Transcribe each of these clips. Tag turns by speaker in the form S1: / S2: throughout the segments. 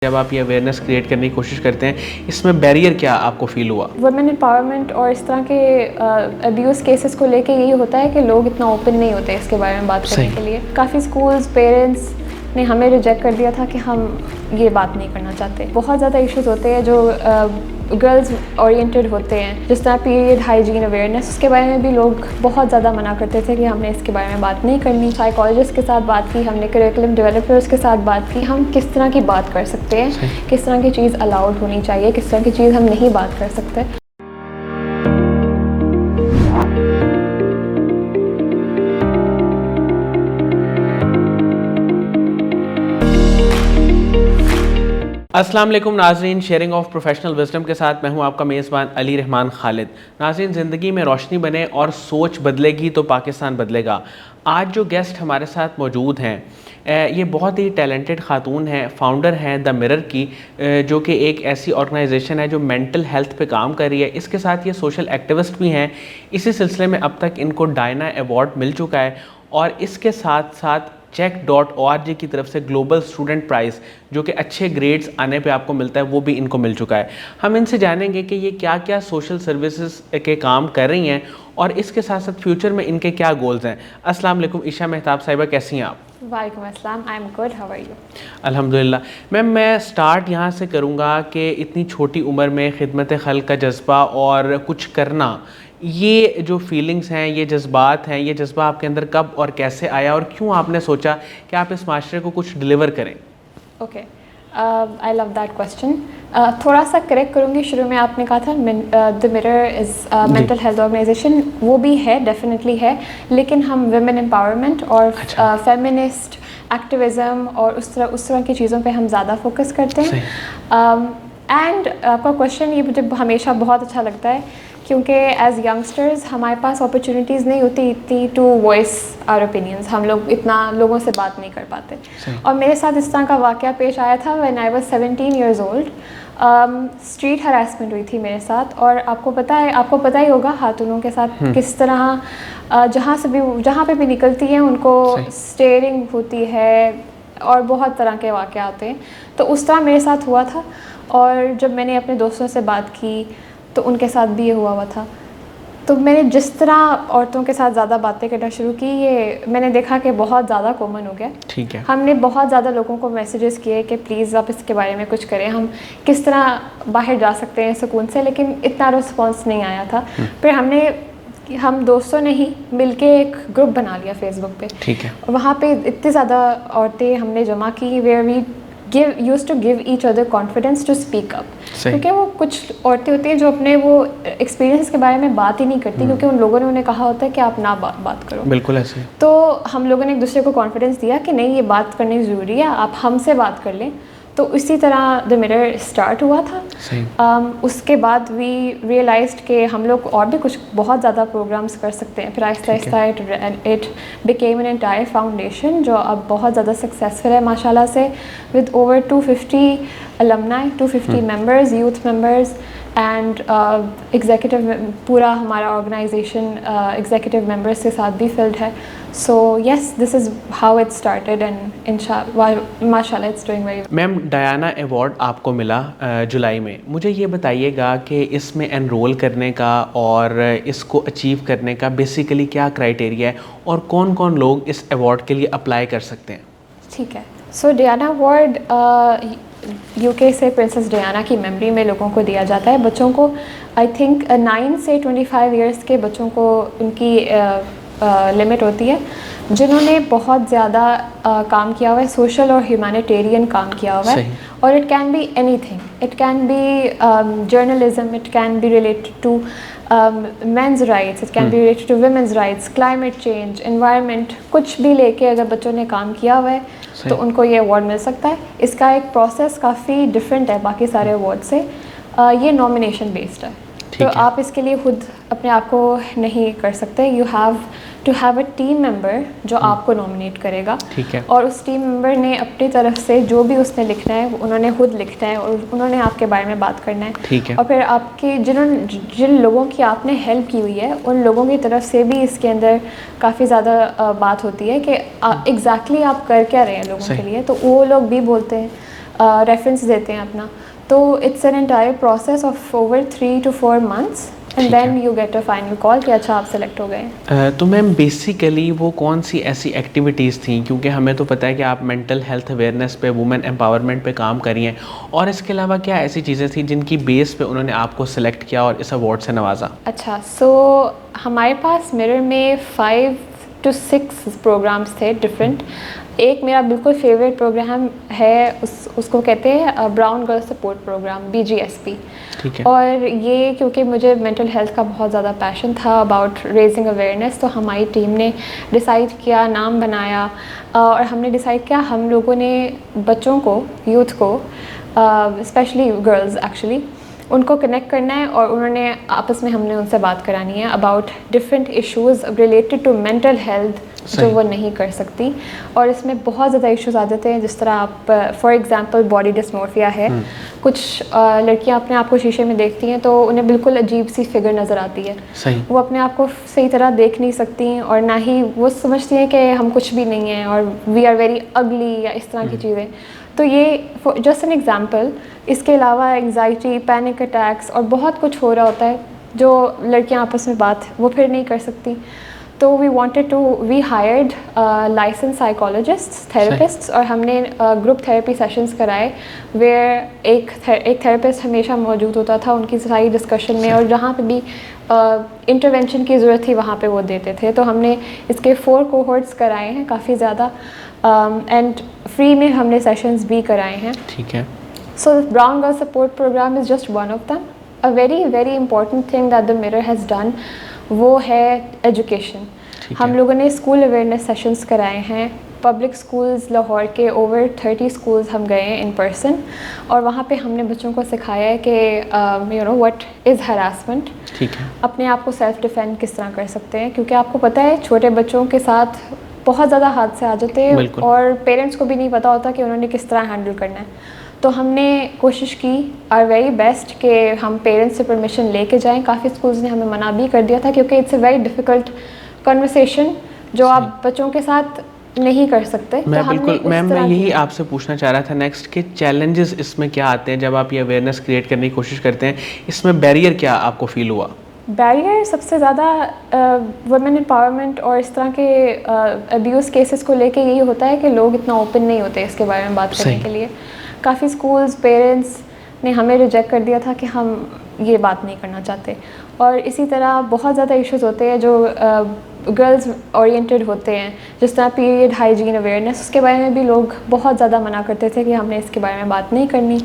S1: जब आप ये अवेयरनेस क्रिएट करने की कोशिश करते हैं, इसमें बैरियर क्या आपको फील हुआ?
S2: वुमेन एम्पावरमेंट और इस तरह के अब्यूज़ केसेस को लेके यही होता है कि लोग इतना ओपन नहीं होते इसके बारे में बात करने के लिए। काफ़ी स्कूल्स, पेरेंट्स ने हमें रिजेक्ट कर दिया था कि हम ये बात नहीं करना चाहते। बहुत ज़्यादा इश्यूज होते हैं जो गर्ल्स ओरिएंटेड होते हैं, जिस तरह पीरियड हाइजीन अवेयरनेस, उसके बारे में भी लोग बहुत ज़्यादा मना करते थे कि हमने इसके बारे में बात नहीं करनी। साइकोलॉजिस्ट के साथ बात की हमने, करिकुलम डेवलपर्स के साथ बात की, हम किस तरह की बात कर सकते हैं, किस तरह की चीज़ अलाउड होनी चाहिए, किस तरह की चीज़ हम नहीं बात कर सकते।
S1: अस्सलाम वालेकुम नाज़रीन, शेयरिंग ऑफ प्रोफेशनल विजडम के साथ मैं हूं आपका मेज़बान अली रहमान खालिद। नाज़रीन, ज़िंदगी में रोशनी बने और सोच बदलेगी तो पाकिस्तान बदलेगा। आज जो गेस्ट हमारे साथ मौजूद हैं, ये बहुत ही टैलेंटेड ख़ातून हैं, फाउंडर हैं द मिरर की, जो कि एक ऐसी ऑर्गेनाइजेशन है जो मेंटल हेल्थ पे काम कर रही है। इसके साथ ये सोशल एक्टिविस्ट भी हैं। इसी सिलसिले में अब तक इनको डायना अवार्ड मिल चुका है और इसके साथ साथ check.org की तरफ से ग्लोबल स्टूडेंट प्राइज़, जो कि अच्छे ग्रेड्स आने पे आपको मिलता है, वो भी इनको मिल चुका है। हम इनसे जानेंगे कि ये क्या क्या सोशल सर्विसेज के काम कर रही हैं और इसके साथ साथ फ्यूचर में इनके क्या गोल्स हैं। अस्सलाम वालेकुम ईशा मेहताब साहिबा, कैसी हैं आप?
S2: वालेकुम अस्सलाम, I am good, how are you?
S1: अल्हम्दुलिल्लाह। मैम, मैं स्टार्ट यहाँ से करूँगा कि इतनी छोटी उम्र में खिदमत खल्क़ का जज्बा और कुछ करना, ये जो फीलिंग्स हैं, ये जज्बात हैं, ये जज्बा आपके अंदर कब और कैसे आया और क्यों आपने सोचा कि आप इस माशरे को कुछ डिलीवर करें?
S2: Okay, I love that question. थोड़ा सा करेक्ट करूँगी, शुरू में आपने कहा था the mirror is mental health organization, वो भी है, डेफिनेटली है, लेकिन हम वुमेन एम्पावरमेंट और फेमिनिस्ट एक्टिविज़म और उस तरह की चीज़ों पे हम ज़्यादा फोकस करते हैं। एंड आपका क्वेश्चन ये मुझे हमेशा बहुत अच्छा लगता है, क्योंकि एज यंगस्टर्स हमारे पास अपॉर्चुनिटीज़ नहीं होती इतनी टू वॉइस आवर ओपिनियंस, हम लोग इतना लोगों से बात नहीं कर पाते। और मेरे साथ इस तरह का वाक़या पेश आया था when I was 17 years old. Street harassment हुई थी मेरे साथ, और आपको पता ही होगा खातूनों के साथ किस तरह जहाँ पे भी निकलती हैं उनको स्टेयरिंग होती है और बहुत तरह के वाक़या आते हैं। तो उस तरह मेरे साथ हुआ था, और जब मैंने अपने दोस्तों से बात की तो उनके साथ भी ये हुआ था। तो मैंने जिस तरह औरतों के साथ ज़्यादा बातें करना शुरू की, ये मैंने देखा कि बहुत ज़्यादा कॉमन हो गया।
S1: ठीक है। हमने
S2: हमने बहुत ज़्यादा लोगों को मैसेजेस किए कि प्लीज़ आप इसके बारे में कुछ करें, हम किस तरह बाहर जा सकते हैं सुकून से, लेकिन इतना रिस्पॉन्स नहीं आया था। फिर हम दोस्तों ने ही मिलके एक ग्रुप बना लिया फेसबुक पे।
S1: ठीक है।
S2: वहाँ पे इतनी ज़्यादा औरतें हमने जमा की, where we used to give each other confidence to speak up। क्योंकि वो कुछ औरतें होती हैं जो अपने वो एक्सपीरियंस के बारे में बात ही नहीं करती, क्योंकि उन लोगों ने उन्हें कहा होता है कि आप ना बात करो।
S1: बिल्कुल ऐसे।
S2: तो हम लोगों ने एक दूसरे को कॉन्फिडेंस दिया कि नहीं, ये बात करनी ज़रूरी है, आप हमसे बात कर लें। तो इसी तरह द मिरर स्टार्ट हुआ था। उसके बाद वी रियलाइज्ड कि हम लोग और भी कुछ बहुत ज़्यादा प्रोग्राम्स कर सकते हैं। फिर Aahista Aahista it became an entire foundation जो अब बहुत ज़्यादा सक्सेसफुल है माशाल्लाह से, with over 250 alumni, 250 members, youth members and executive. पूरा हमारा ऑर्गेनाइजेशन एग्जीक्यूटिव मेंबर्स के साथ भी फिल्ड है। So yes, this is how it started and इंशाल्लाह माशाल्लाह it's doing very well.
S1: Ma'am, Diana award आपको मिला जुलाई में। मुझे ये बताइएगा कि इसमें एनरोल करने का और इसको अचीव करने का बेसिकली क्या क्राइटेरिया है और कौन कौन लोग इस अवार्ड के लिए अप्लाई कर सकते हैं?
S2: ठीक है। सो डायना अवार्ड यूके से प्रिंसेस डायना की मेमोरी में लोगों को दिया जाता है, बच्चों को। आई थिंक 9 से 25 इयर्स के बच्चों को उनकी लिमिट होती है, जिन्होंने बहुत ज़्यादा काम किया हुआ है, सोशल और ह्यूमैनिटेरियन काम किया हुआ है। और it can be anything, it can be journalism, it can be related to men's rights, it can be related to women's rights, climate change, environment, कुछ भी लेके अगर बच्चों ने काम किया हुआ है तो उनको ये अवार्ड मिल सकता है। इसका एक प्रोसेस काफ़ी डिफरेंट है बाकी सारे अवार्ड से। ये नॉमिनेशन बेस्ड है, तो आप इसके लिए खुद अपने आप को नहीं कर सकते। You have to have a team member जो आपको नॉमिनेट करेगा।
S1: ठीक है।
S2: और उस टीम मेंबर ने अपनी तरफ से जो भी उसने लिखना है उन्होंने खुद लिखना है और उन्होंने आपके बारे में बात करना है।
S1: ठीक है।
S2: और फिर आपके जिन लोगों की आपने हेल्प की हुई है उन लोगों की तरफ से भी इसके अंदर काफ़ी ज़्यादा बात होती है कि एग्जैक्टली आप कर क्या रहे हैं लोगों के लिए, तो वो लोग भी बोलते हैं। रेफरेंस देते हैं अपना, तो it's an entire process of over 3 to 4 months and then you get a final call कि अच्छा आप सेलेक्ट हो गए।
S1: तो मैम बेसिकली वो कौन सी ऐसी एक्टिविटीज़ थी, क्योंकि हमें तो पता है कि आप मेंटल हेल्थ अवेयरनेस पे, वुमेन एम्पावरमेंट पे काम करी हैं, और इसके अलावा क्या ऐसी चीज़ें थी जिनकी बेस पे उन्होंने आपको सेलेक्ट किया और इस अवार्ड से नवाजा?
S2: अच्छा, सो हमारे पास मिरर में 5 to 6 प्रोग्राम्स थे डिफरेंट। एक मेरा बिल्कुल फेवरेट प्रोग्राम है, उसको कहते हैं brown girl support program, BGSP।
S1: ठीक है।
S2: और ये क्योंकि मुझे मेंटल हेल्थ का बहुत ज़्यादा पैशन था अबाउट रेजिंग अवेयरनेस, तो हमारी टीम ने डिसाइड किया, नाम बनाया, और हमने डिसाइड किया हम लोगों ने बच्चों को, यूथ को, स्पेशली गर्ल्स एक्चुअली, उनको कनेक्ट करना है, और उन्होंने आपस में हमने उनसे बात करानी है about different issues related to mental health जो वो नहीं कर सकती। और इसमें बहुत ज़्यादा इश्यूज़ आ जाते हैं, जिस तरह आप फॉर एग्जांपल बॉडी डिस्मॉर्फिया है। कुछ लड़कियां अपने आप को शीशे में देखती हैं तो उन्हें बिल्कुल अजीब सी फिगर नज़र आती है,
S1: सही।
S2: वो अपने आप को सही तरह देख नहीं सकती, और ना ही वो समझती हैं कि हम कुछ भी नहीं हैं और वी आर वेरी अगली या इस तरह की चीज़ें। तो ये जस्ट एन एग्जांपल। इसके अलावा एंजाइटी, पैनिक अटैक्स और बहुत कुछ हो रहा होता है जो लड़कियां आपस में बात वो फिर नहीं कर सकती। तो we hired license psychologists, therapists, और हमने ग्रुप थेरेपी सेशंस कराए, वेयर एक थेरेपिस्ट हमेशा मौजूद होता था उनकी सारी डिस्कशन में, और जहाँ पे भी इंटरवेंशन की ज़रूरत थी वहाँ पे वो देते थे। तो हमने इसके 4 कोहोर्ट्स कराए हैं, काफ़ी ज़्यादा, एंड फ्री में हमने सेशंस भी कराए हैं।
S1: ठीक है।
S2: So brown girl support program is just one of them. A very very important thing that the mirror has done वो है एजुकेशन। हम लोगों ने स्कूल अवेयरनेस सेशंस कराए हैं, पब्लिक स्कूल्स लाहौर के ओवर 30 स्कूल्स हम गए हैं इन पर्सन, और वहाँ पे हमने बच्चों को सिखाया है कि you know what is harassment.
S1: ठीक है।
S2: अपने आप को सेल्फ डिफेंड किस तरह कर सकते हैं, क्योंकि आपको पता है छोटे बच्चों के साथ बहुत ज़्यादा हादसे आ जाते हैं, और पेरेंट्स को भी नहीं पता होता कि उन्होंने किस तरह हैंडल करना है। तो हमने कोशिश की आर वेरी बेस्ट कि हम पेरेंट्स से परमिशन लेके जाएं। काफ़ी स्कूल्स ने हमें मना भी कर दिया था, क्योंकि it's a very difficult conversation जो आप बच्चों के साथ नहीं कर सकते।
S1: मैं
S2: तो
S1: बिल्कुल मैम, मैं यही आपसे पूछना चाह रहा था नेक्स्ट के चैलेंजेस इसमें क्या आते हैं जब आप ये अवेयरनेस क्रिएट करने की कोशिश करते हैं, इसमें बैरियर क्या आपको फील हुआ?
S2: बैरियर सबसे ज़्यादा वुमेन एम्पावरमेंट और इस तरह के अब्यूज़ केसेस को लेके यही होता है कि लोग इतना ओपन नहीं होते इसके बारे में बात करने के लिए। काफ़ी स्कूल्स, पेरेंट्स ने हमें रिजेक्ट कर दिया था कि हम ये बात नहीं करना चाहते। और इसी तरह बहुत ज़्यादा इश्यूज़ होते हैं जो गर्ल्स ओरिएंटेड होते हैं, जिस तरह पीरियड हाइजीन अवेयरनेस, उसके बारे में भी लोग बहुत ज़्यादा मना करते थे कि हमने इसके बारे में बात नहीं करनी।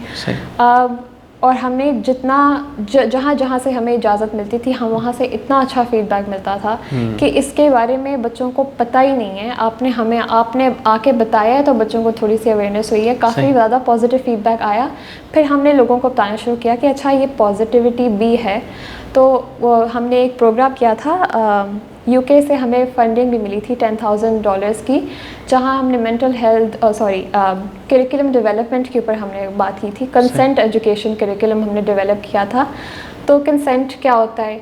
S2: और हमने जितना जहाँ से हमें इजाज़त मिलती थी, हम वहाँ से इतना अच्छा फीडबैक मिलता था कि इसके बारे में बच्चों को पता ही नहीं है, आपने आके बताया है तो बच्चों को थोड़ी सी अवेयरनेस हुई है, काफ़ी ज़्यादा पॉजिटिव फीडबैक आया। फिर हमने लोगों को बताना शुरू किया कि अच्छा ये पॉजिटिविटी भी है। तो हमने एक प्रोग्राम किया था, UK से हमें फंडिंग भी मिली थी $10,000 की, जहां हमने मेंटल हेल्थ करिकुलम डेवलपमेंट के ऊपर हमने बात की थी। कंसेंट एजुकेशन करिकुलम हमने डेवलप किया था। तो कंसेंट क्या होता है,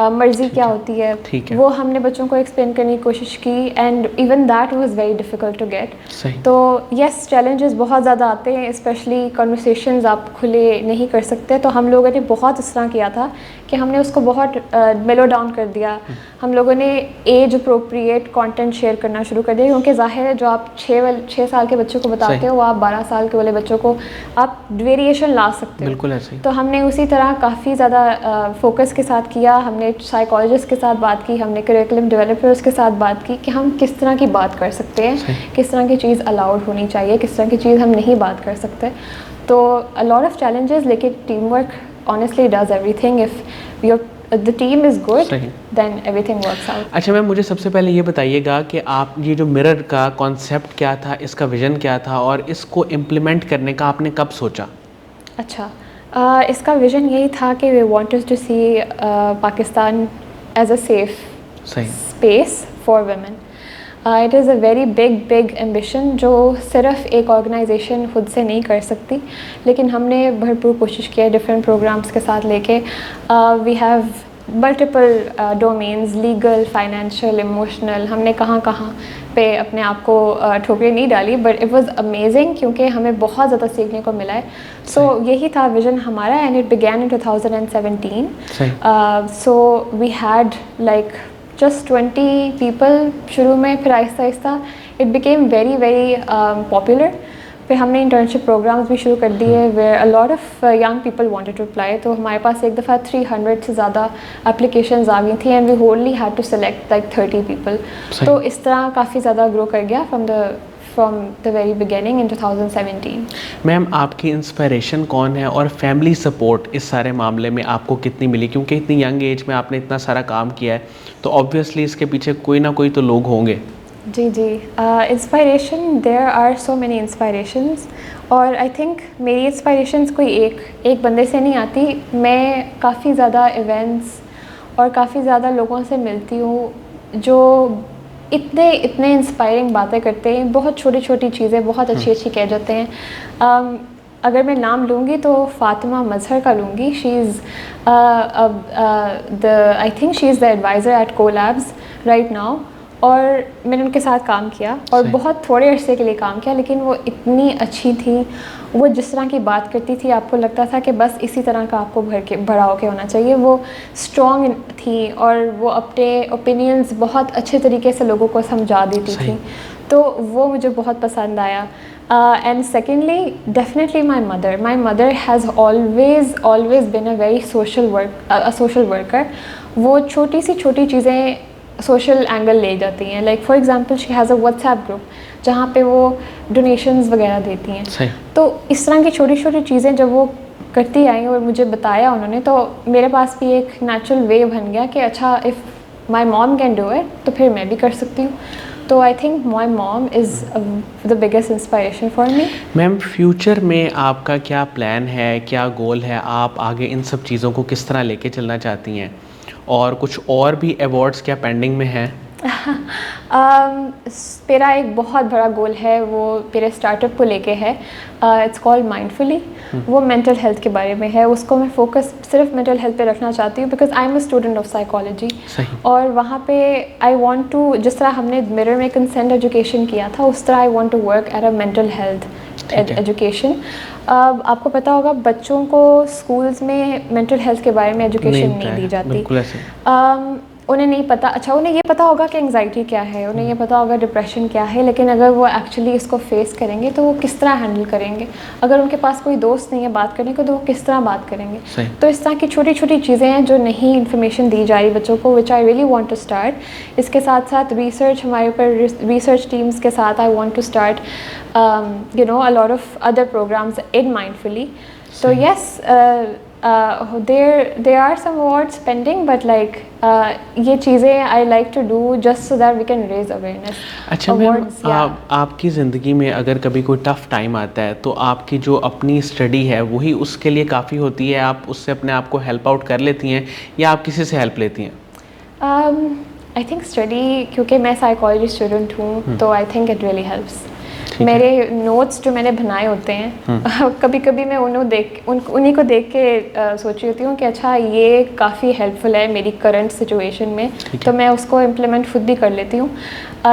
S2: मर्ज़ी क्या होती है, वो हमने बच्चों को एक्सप्लेन करने की कोशिश की, and even that was very difficult to get. तो यस, चैलेंजेस बहुत ज़्यादा आते हैं, स्पेशली कन्वर्सेशंस आप खुले नहीं कर सकते। तो हम लोगों ने बहुत इस तरह किया था कि हमने उसको बहुत मेलो डाउन कर दिया। हम लोगों ने एज अप्रोप्रिएट कंटेंट शेयर करना शुरू कर दिया, क्योंकि जाहिर है जो आप 6 साल के बच्चों को बताते हो वो आप 12 साल के वाले बच्चों को आप वेरिएशन ला सकते हो।
S1: बिल्कुल ऐसे ही।
S2: तो हमने उसी तरह काफ़ी ज़्यादा फोकस के साथ किया। हमने साइकोलॉजिस्ट के साथ बात की, हमने करिकुलम डेवलपर्स के साथ बात की कि हम किस तरह की बात कर सकते हैं, किस तरह की चीज़ अलाउड होनी चाहिए, किस तरह की चीज़ हम नहीं बात कर सकते। तो अ लॉट ऑफ चैलेंजेस, लेकिन team work honestly does everything. If the team is good, then everything works out.
S1: अच्छा मैम, मुझे सबसे पहले ये बताइएगा कि आप ये जो मिरर का कॉन्सेप्ट क्या था, इसका विज़न क्या था, और इसको इम्प्लीमेंट करने का आपने कब सोचा?
S2: अच्छा, इसका विज़न यही था कि we wanted to see Pakistan as a safe space for women. It is a very big ambition जो सिर्फ एक ऑर्गेनाइजेशन खुद से नहीं कर सकती, लेकिन हमने भरपूर कोशिश की है डिफरेंट प्रोग्राम्स के साथ लेके। We have multiple domains, legal, financial, emotional. हमने कहाँ पे अपने आप को ठोकरें नहीं डाली, बट इट वाज अमेजिंग क्योंकि हमें बहुत ज़्यादा सीखने को मिला है. सो यही था विजन हमारा, and it began in 2017. So we had like just 20 people शुरू में, फिर Aahista Aahista it became very very popular. फिर हमने इंटर्नशिप प्रोग्राम्स भी शुरू कर दिए where a lot of young people wanted to apply. तो हमारे पास एक दफ़ा 300 से ज़्यादा एप्लीकेशंस आ गई थी and we only had to select like 30 people. तो इस तरह काफ़ी ज़्यादा ग्रो कर गया from the very beginning in 2017.
S1: Ma'am, आपकी इंस्पिरेशन कौन है और फैमिली सपोर्ट इस सारे मामले में आपको कितनी मिली? क्योंकि इतनी यंग एज में आपने इतना सारा काम किया है, तो ऑब्वियसली इसके पीछे कोई ना कोई तो लोग होंगे.
S2: जी जी, inspiration, there are so many inspirations, और आई थिंक मेरी इंस्पायरेशंस कोई एक बंदे से नहीं आती. मैं काफ़ी ज़्यादा इवेंट्स और काफ़ी ज़्यादा लोगों से मिलती हूँ जो इतने इंस्पायरिंग बातें करते हैं, बहुत छोटी छोटी चीज़ें बहुत अच्छी अच्छी कह जाते हैं. अगर मैं नाम लूँगी तो फ़ातिमा मज़हर का लूँगी. She is I think she is the advisor at Collabs right now, और मैंने उनके साथ काम किया और बहुत थोड़े अरसे के लिए काम किया, लेकिन वो इतनी अच्छी थी. वो जिस तरह की बात करती थी आपको लगता था कि बस इसी तरह का आपको भरा होके होना चाहिए. वो स्ट्रॉन्ग थी और वो अपने ओपिनियंस बहुत अच्छे तरीके से लोगों को समझा देती थी, तो वो मुझे बहुत पसंद आया. And secondly definitely my mother has always been a very social worker. वो छोटी सी छोटी चीज़ें सोशल एंगल ले जाती हैं. Like for example she has a WhatsApp group जहाँ पे वो डोनेशंस वगैरह देती हैं. तो इस तरह की छोटी छोटी चीज़ें जब वो करती आई और मुझे बताया उन्होंने, तो मेरे पास भी एक नेचुरल वे बन गया कि अच्छा, if my mom can do it तो फिर मैं भी कर सकती हूँ. तो I think my mom is the biggest inspiration for me.
S1: Ma'am, future में आपका क्या प्लान है, क्या गोल है? आप आगे इन सब चीज़ों को किस तरह लेके चलना चाहती हैं, और कुछ और भी अवार्ड्स क्या पेंडिंग में हैं?
S2: मेरा एक बहुत बड़ा गोल है, वो मेरे स्टार्टअप को लेके है. It's called mindfully. वो मेंटल हेल्थ के बारे में है. उसको मैं फोकस सिर्फ मेंटल हेल्थ पे रखना चाहती हूँ because I am a student of psychology. और वहाँ पे आई वांट टू, जिस तरह हमने मिरर में कंसेंट एजुकेशन किया था, उस तरह I want to work at a mental health education. आपको पता होगा बच्चों को स्कूल्स में मेंटल हेल्थ के बारे में एजुकेशन नहीं दी जाती. उन्हें नहीं पता. अच्छा, उन्हें ये पता होगा कि एंग्जाइटी क्या है, उन्हें ये पता होगा डिप्रेशन क्या है, लेकिन अगर वो एक्चुअली इसको फेस करेंगे तो वो किस तरह हैंडल करेंगे. अगर उनके पास कोई दोस्त नहीं है बात करने को, तो वो किस तरह बात करेंगे. तो इस तरह की छोटी छोटी चीज़ें हैं जो नहीं इन्फॉर्मेशन दी जा रही बच्चों को, which I really want to start. इसके साथ साथ रिसर्च, हमारे ऊपर रिसर्च टीम्स के साथ I want to start you know a lot of other programs in mindfully. So yes, there are some awards pending, but like ये चीज़ें I like to do just so that we can raise awareness.
S1: अच्छा ma'am, आपकी ज़िंदगी में अगर कभी कोई tough time आता है, तो आपकी जो अपनी स्टडी है वही उसके लिए काफ़ी होती है? आप उससे अपने आप को हेल्प आउट कर लेती हैं या आप किसी से हेल्प लेती हैं?
S2: आई थिंक स्टडी, क्योंकि मैं साइकोलॉजी स्टूडेंट हूँ, तो I think it really helps. मेरे नोट्स जो मैंने बनाए होते हैं, कभी कभी मैं उन्हीं को देख के सोच रही होती हूँ कि अच्छा, ये काफ़ी हेल्पफुल है मेरी करंट सिचुएशन में, तो मैं उसको इम्प्लीमेंट खुद भी कर लेती हूँ.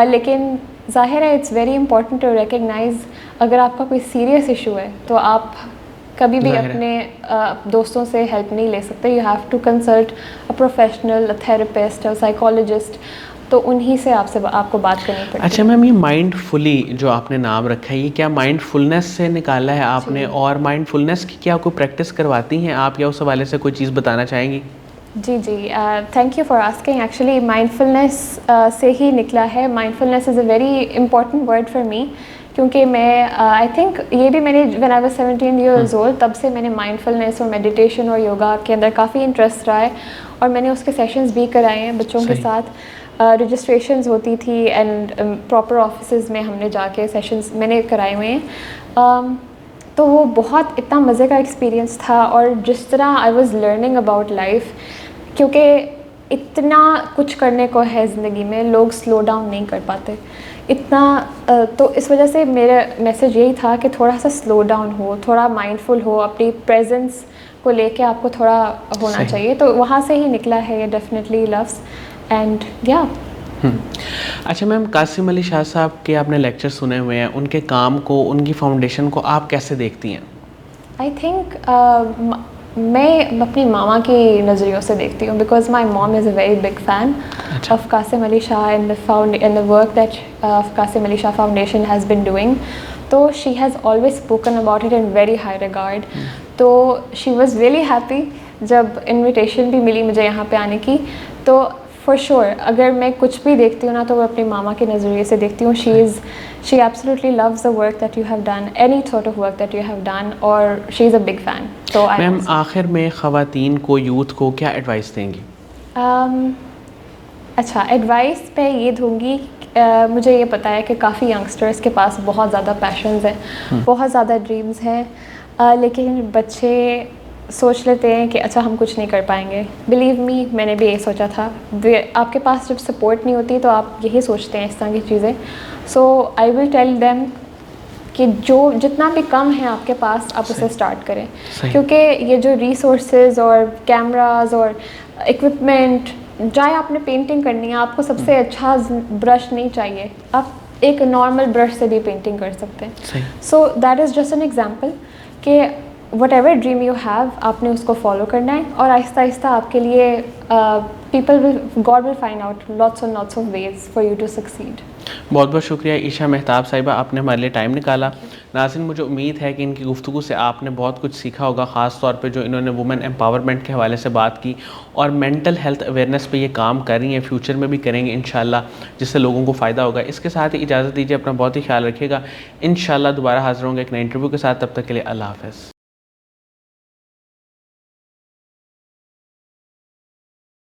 S2: लेकिन ज़ाहिर है it's very important to recognise, अगर आपका कोई सीरियस इशू है तो आप कभी भी अपने दोस्तों से हेल्प नहीं ले सकते. You have to consult a professional, a therapist, a psychologist. तो उन्हीं से आपको बात करनी पड़ती है.
S1: अच्छा मैम, ये माइंडफुली जो आपने नाम रखा है, ये क्या माइंडफुलनेस से निकाला है आपने? और माइंडफुलनेस की क्या कोई प्रैक्टिस करवाती हैं आप, या उस हवाले से कोई चीज़ बताना चाहेंगी?
S2: जी जी, thank you for asking. Actually mindfulness से ही निकला है. Mindfulness is a very important word for me, क्योंकि मैं आई थिंक ये भी मैंने when I was 17 years old, तब से मैंने माइंडफुलनेस और मेडिटेशन और योगा के अंदर काफ़ी इंटरेस्ट रहा है, और मैंने उसके सेशंस भी कराए हैं बच्चों के साथ. रजिस्ट्रेशंस होती थी एंड प्रॉपर ऑफिसेज में हमने जाके सेशंस मैंने कराए हुए हैं. तो वो बहुत इतना मज़े का एक्सपीरियंस था. और जिस तरह I was learning about life, क्योंकि इतना कुछ करने को है ज़िंदगी में, लोग स्लो डाउन नहीं कर पाते इतना. तो इस वजह से मेरा मैसेज यही था कि थोड़ा सा स्लो डाउन हो, थोड़ा माइंडफुल हो, अपनी प्रेजेंस को लेके आपको थोड़ा होना चाहिए. तो वहाँ से ही निकला है ये डेफिनेटली लव्स. एंड या
S1: अच्छा मैम, कासिम अली शाह साहब के आपने लेक्चर सुने हुए हैं, उनके काम को, उनकी फाउंडेशन को आप कैसे देखती हैं?
S2: आई थिंक मैं अपनी मामा के नज़रियों से देखती हूँ, because my mom is a very big fan of Qasim Ali Shah and the work that Qasim Ali Shah foundation has been doing. तो she has always spoken about it in very high regard. तो शी वॉज़ रियली हैप्पी जब invitation भी मिली मुझे यहाँ पे आने की. तो फॉर श्योर अगर मैं कुछ भी देखती हूँ ना, तो वो अपनी मामा के नज़रिए से देखती हूँ. She absolutely loves the work that you have done, any sort of work that you have done, और she is a big fan. तो
S1: मैम आखिर में ख़वातीन को, यूथ को क्या एडवाइस देंगी?
S2: अच्छा, एडवाइस मैं ये दूँगी, मुझे ये पता है कि काफ़ी यंगस्टर्स के पास बहुत ज़्यादा पैशंस हैं, बहुत ज़्यादा ड्रीम्स हैं, लेकिन बच्चे सोच लेते हैं कि अच्छा हम कुछ नहीं कर पाएंगे. बिलीव मी, मैंने भी यही सोचा था. आपके पास जब सपोर्ट नहीं होती तो आप यही सोचते हैं इस तरह की चीज़ें. सो आई विल टेल देम कि जो जितना भी कम है आपके पास आप उसे स्टार्ट करें, क्योंकि ये जो रिसोर्सेज और कैमरास और इक्विपमेंट, चाहे आपने पेंटिंग करनी है, आपको सबसे अच्छा ब्रश नहीं चाहिए, आप एक नॉर्मल ब्रश से भी पेंटिंग कर सकते हैं. So that is just an example कि whatever dream you have, आपने उसको फॉलो करना है, और आहिस्ता आहिस्ता आपके लिए God will find out lots and lots of ways for you to succeed.
S1: बहुत बहुत शुक्रिया ईशा मेहताब साहिबा, आपने हमारे लिए टाइम निकाला. नाज़रीन, मुझे उम्मीद है कि इनकी गुफ्तगू से आपने बहुत कुछ सीखा होगा, ख़ास तौर पे जो इन्होंने वुमेन एम्पावरमेंट के हवाले से बात की और मेंटल हेल्थ अवेयरनेस पे ये काम कर रही हैं, फ्यूचर में भी करेंगे इंशाल्लाह, जिससे लोगों को फ़ायदा होगा. इसके साथ ही इजाज़त दीजिए, अपना बहुत ही ख्याल रखिएगा. इंशाल्लाह दोबारा हाज़िर होंगे एक नए इंटरव्यू के साथ. तब तक के लिए अल्लाह हाफ़िज़.